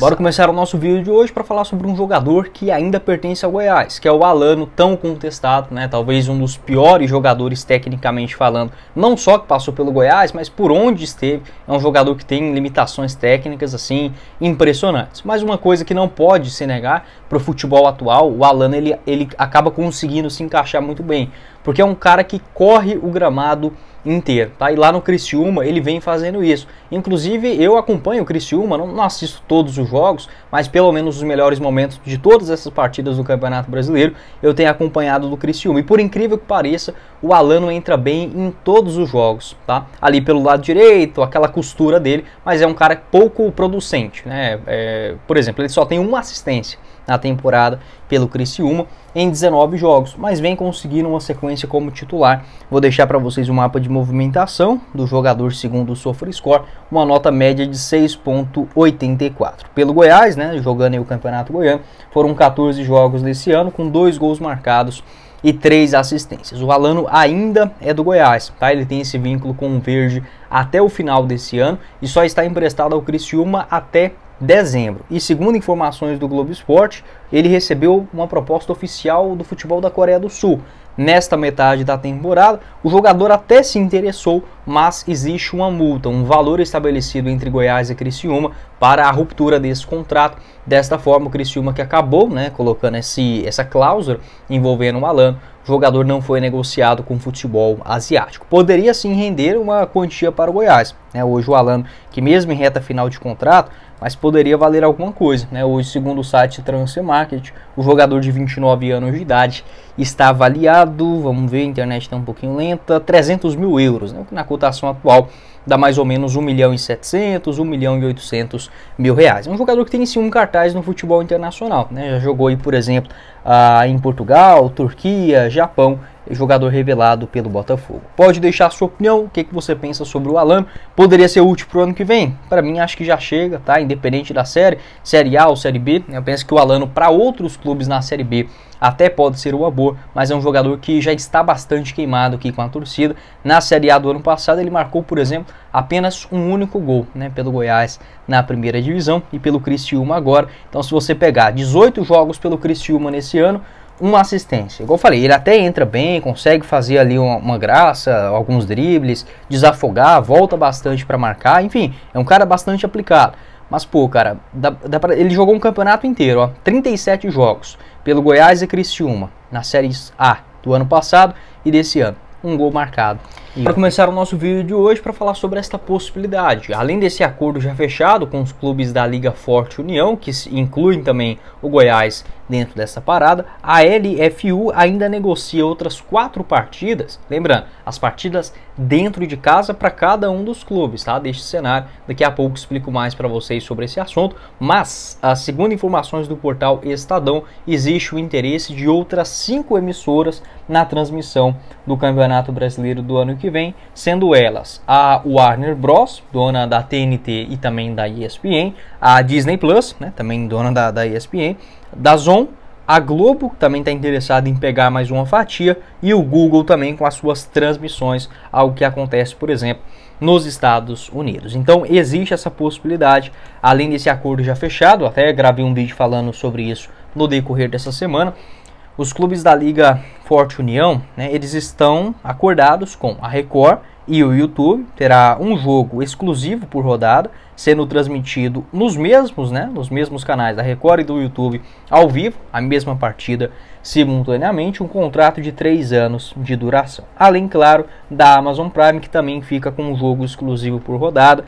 Bora começar o nosso vídeo de hoje para falar sobre um jogador que ainda pertence ao Goiás, que é o Alano, tão contestado, né? Talvez um dos piores jogadores tecnicamente falando, não só que passou pelo Goiás, mas por onde esteve. É um jogador que tem limitações técnicas assim impressionantes. Mas uma coisa que não pode se negar para o futebol atual, o Alano ele acaba conseguindo se encaixar muito bem, porque é um cara que corre o gramado inteiro, tá? E lá no Criciúma ele vem fazendo isso. Inclusive eu acompanho o Criciúma, não assisto todos os jogos, mas pelo menos os melhores momentos de todas essas partidas do Campeonato Brasileiro eu tenho acompanhado do Criciúma. E por incrível que pareça, o Alano entra bem em todos os jogos, tá? Ali pelo lado direito, aquela costura dele, mas é um cara pouco producente, né? Por exemplo, ele só tem uma assistência na temporada pelo Criciúma em 19 jogos, mas vem conseguindo uma sequência como titular. Vou deixar para vocês o mapa de movimentação do jogador segundo o SofaScore, uma nota média de 6.84. Pelo Goiás, né, jogando aí o Campeonato Goiano, foram 14 jogos desse ano, com 2 gols marcados e 3 assistências. O Alano ainda é do Goiás, tá? Ele tem esse vínculo com o Verde até o final desse ano e só está emprestado ao Criciúma até dezembro. E segundo informações do Globo Esporte, ele recebeu uma proposta oficial do futebol da Coreia do Sul. Nesta metade da temporada, o jogador até se interessou, mas existe uma multa, um valor estabelecido entre Goiás e Criciúma para a ruptura desse contrato. Desta forma, o Criciúma, que acabou, né, colocando essa cláusula envolvendo o Alano, o jogador não foi negociado com o futebol asiático. Poderia sim render uma quantia para o Goiás, né? Hoje o Alano, que mesmo em reta final de contrato, mas poderia valer alguma coisa, né? Hoje, segundo o site Transfer Market, o jogador de 29 anos de idade está avaliado, vamos ver, a internet está um pouquinho lenta, 300 mil euros, né? Na cotação atual dá mais ou menos 1.700.000, 1.800.000 reais. É um jogador que tem sim um cartaz no futebol internacional, né? Já jogou aí, por exemplo, em Portugal, Turquia, Japão. Jogador revelado pelo Botafogo. Pode deixar a sua opinião, o que você pensa sobre o Alano. Poderia ser útil para o ano que vem? Para mim acho que já chega, tá? Independente da série A ou série B, eu penso que o Alano para outros clubes na série B até pode ser uma boa, mas é um jogador que já está bastante queimado aqui com a torcida. Na série A do ano passado ele marcou, por exemplo, apenas um único gol, né, pelo Goiás na primeira divisão e pelo Criciúma agora. Então se você pegar 18 jogos pelo Criciúma nesse ano, uma assistência. Igual eu falei, ele até entra bem, consegue fazer ali uma graça, alguns dribles, desafogar, volta bastante para marcar, enfim, é um cara bastante aplicado. Mas pô, cara, ele jogou um campeonato inteiro, ó, 37 jogos pelo Goiás e Criciúma na Série A do ano passado e desse ano, um gol marcado. Para começar o nosso vídeo de hoje para falar sobre esta possibilidade, além desse acordo já fechado com os clubes da Liga Forte União, que incluem também o Goiás dentro dessa parada, a LFU ainda negocia outras 4 partidas, lembrando, as partidas dentro de casa para cada um dos clubes, tá? Deste cenário, daqui a pouco explico mais para vocês sobre esse assunto, mas, segundo informações do portal Estadão, existe o interesse de outras 5 emissoras na transmissão do Campeonato Brasileiro do ano que vem, sendo elas a Warner Bros, dona da TNT e também da ESPN, a Disney Plus, né, também dona da ESPN, DAZN, a Globo também está interessada em pegar mais uma fatia e o Google também com as suas transmissões, algo que acontece, por exemplo, nos Estados Unidos. Então existe essa possibilidade, além desse acordo já fechado, até gravei um vídeo falando sobre isso no decorrer dessa semana. Os clubes da Liga Forte União, né, eles estão acordados com a Record e o YouTube. Terá um jogo exclusivo por rodada, sendo transmitido nos mesmos canais da Record e do YouTube ao vivo, a mesma partida simultaneamente, um contrato de 3 anos de duração. Além, claro, da Amazon Prime, que também fica com um jogo exclusivo por rodada,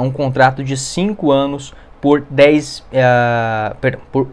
um contrato de 5 anos por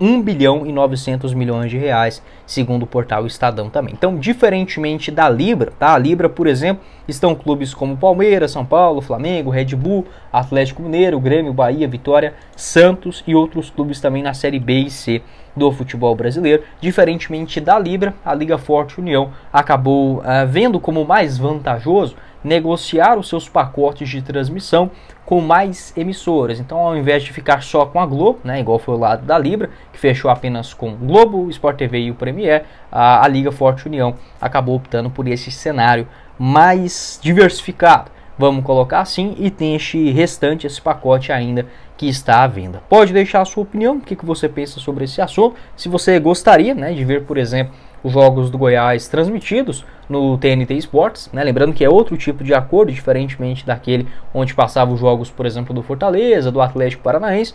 1 bilhão e 900 milhões de reais, segundo o portal Estadão também. Então, diferentemente da Libra, tá? A Libra, por exemplo, estão clubes como Palmeiras, São Paulo, Flamengo, Red Bull, Atlético Mineiro, Grêmio, Bahia, Vitória, Santos e outros clubes também na Série B e C do futebol brasileiro. Diferentemente da Libra, a Liga Forte União acabou vendo como mais vantajoso negociar os seus pacotes de transmissão com mais emissoras. Então, ao invés de ficar só com a Globo, né, igual foi o lado da Libra, que fechou apenas com Globo, Sport TV e o Premier, a Liga Forte União acabou optando por esse cenário mais diversificado, vamos colocar assim, e tem esse pacote ainda que está à venda. Pode deixar a sua opinião, o que você pensa sobre esse assunto, se você gostaria, né, de ver, por exemplo, os jogos do Goiás transmitidos no TNT Sports, né? Lembrando que é outro tipo de acordo, diferentemente daquele onde passavam os jogos, por exemplo, do Fortaleza, do Atlético Paranaense.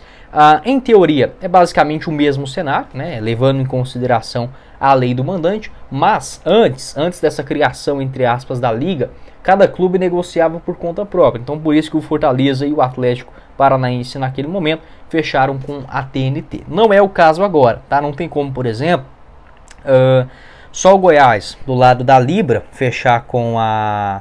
Em teoria, é basicamente o mesmo cenário, né? Levando em consideração a lei do mandante, mas antes dessa criação, entre aspas, da liga, cada clube negociava por conta própria. Então, por isso que o Fortaleza e o Atlético Paranaense, naquele momento, fecharam com a TNT. Não é o caso agora, tá? Não tem como, por exemplo, só o Goiás, do lado da Libra, fechar com a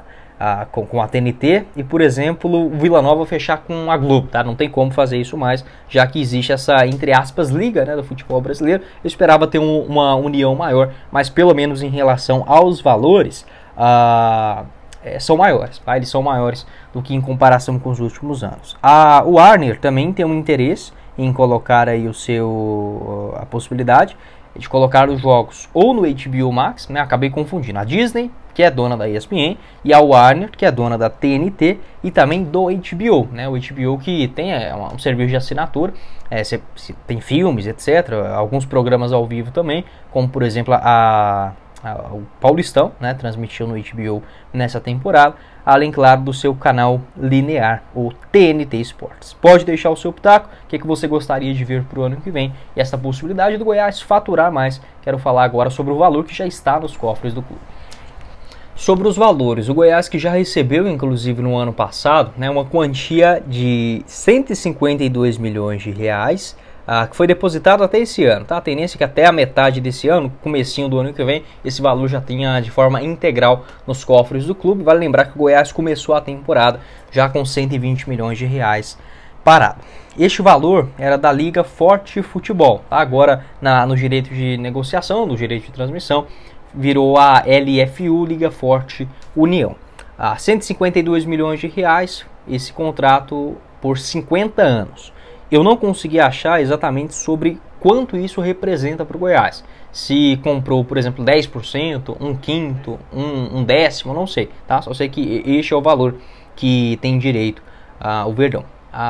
TNT e, por exemplo, o Vila Nova fechar com a Globo, tá? Não tem como fazer isso mais, já que existe essa, entre aspas, liga, né, do futebol brasileiro. Eu esperava ter uma união maior, mas pelo menos em relação aos valores, são maiores, tá? Eles são maiores do que em comparação com os últimos anos. O Warner também tem um interesse em colocar aí a possibilidade de colocar os jogos ou no HBO Max, né? Acabei confundindo. A Disney, que é dona da ESPN, e a Warner, que é dona da TNT e também do HBO, né? O HBO que tem um serviço de assinatura, tem filmes, etc. Alguns programas ao vivo também, como por exemplo o Paulistão, né? Transmitiu no HBO nessa temporada, além, claro, do seu canal linear, o TNT Sports. Pode deixar o seu pitaco, o que você gostaria de ver para o ano que vem, e essa possibilidade do Goiás faturar mais. Quero falar agora sobre o valor que já está nos cofres do clube. Sobre os valores, o Goiás, que já recebeu, inclusive no ano passado, né, uma quantia de 152 milhões de reais, que foi depositado até esse ano, tá? A tendência é que até a metade desse ano, comecinho do ano que vem, esse valor já tenha de forma integral nos cofres do clube. Vale lembrar que o Goiás começou a temporada já com 120 milhões de reais parado. Este valor era da Liga Forte Futebol, tá? Agora no direito de negociação, no direito de transmissão, virou a LFU, Liga Forte União. 152 milhões de reais, esse contrato por 50 anos. Eu não consegui achar exatamente sobre quanto isso representa para o Goiás. Se comprou, por exemplo, 10%, um quinto, um décimo, não sei, tá? Só sei que este é o valor que tem direito o Verdão.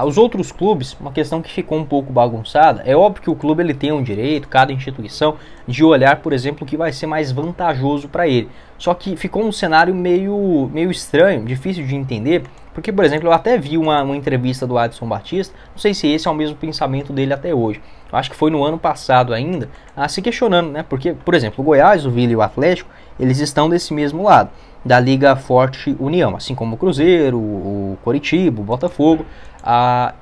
Os outros clubes, uma questão que ficou um pouco bagunçada, é óbvio que o clube ele tem um direito, cada instituição, de olhar, por exemplo, o que vai ser mais vantajoso para ele. Só que ficou um cenário meio estranho, difícil de entender, porque, por exemplo, eu até vi uma entrevista do Adson Batista, não sei se esse é o mesmo pensamento dele até hoje. Eu acho que foi no ano passado ainda, se questionando, né? Porque, por exemplo, o Goiás, o Vila e o Atlético, eles estão desse mesmo lado, da Liga Forte União, assim como o Cruzeiro, o Coritiba, o Botafogo.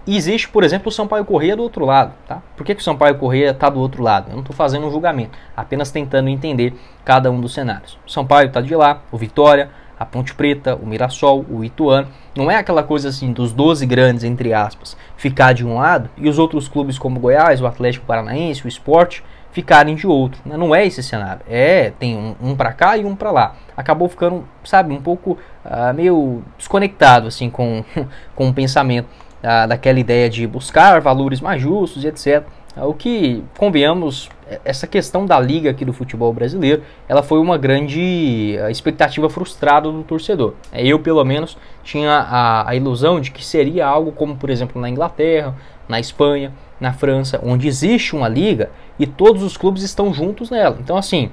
Existe, por exemplo, o Sampaio Corrêa do outro lado, tá? Por que o Sampaio Corrêa está do outro lado? Eu não estou fazendo um julgamento, apenas tentando entender cada um dos cenários. O Sampaio está de lá, o Vitória, a Ponte Preta, o Mirassol, o Ituano. Não é aquela coisa assim dos 12 grandes, entre aspas, ficar de um lado e os outros clubes como o Goiás, o Atlético Paranaense, o Sport, ficarem de outro. Não é esse cenário. Tem um para cá e um para lá. Acabou ficando, sabe, um pouco meio desconectado assim com o pensamento daquela ideia de buscar valores mais justos e etc. O que, convenhamos, essa questão da liga aqui do futebol brasileiro, ela foi uma grande expectativa frustrada do torcedor. Eu, pelo menos, tinha a ilusão de que seria algo como, por exemplo, na Inglaterra, na Espanha, na França, onde existe uma liga e todos os clubes estão juntos nela. Então, assim,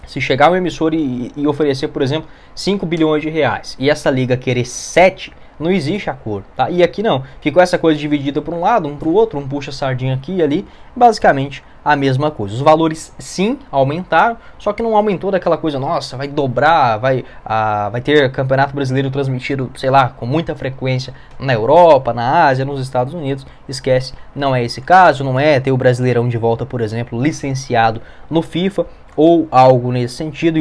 se chegar um emissor e oferecer, por exemplo, 5 bilhões de reais e essa liga querer 7, não existe acordo, tá? E aqui não, ficou essa coisa dividida para um lado, um para o outro, um puxa a sardinha aqui e ali, basicamente a mesma coisa. Os valores sim aumentaram, só que não aumentou daquela coisa, nossa, vai dobrar, vai ter campeonato brasileiro transmitido, sei lá, com muita frequência na Europa, na Ásia, nos Estados Unidos. Esquece, não é esse caso, não é ter o Brasileirão de volta, por exemplo, licenciado no FIFA ou algo nesse sentido.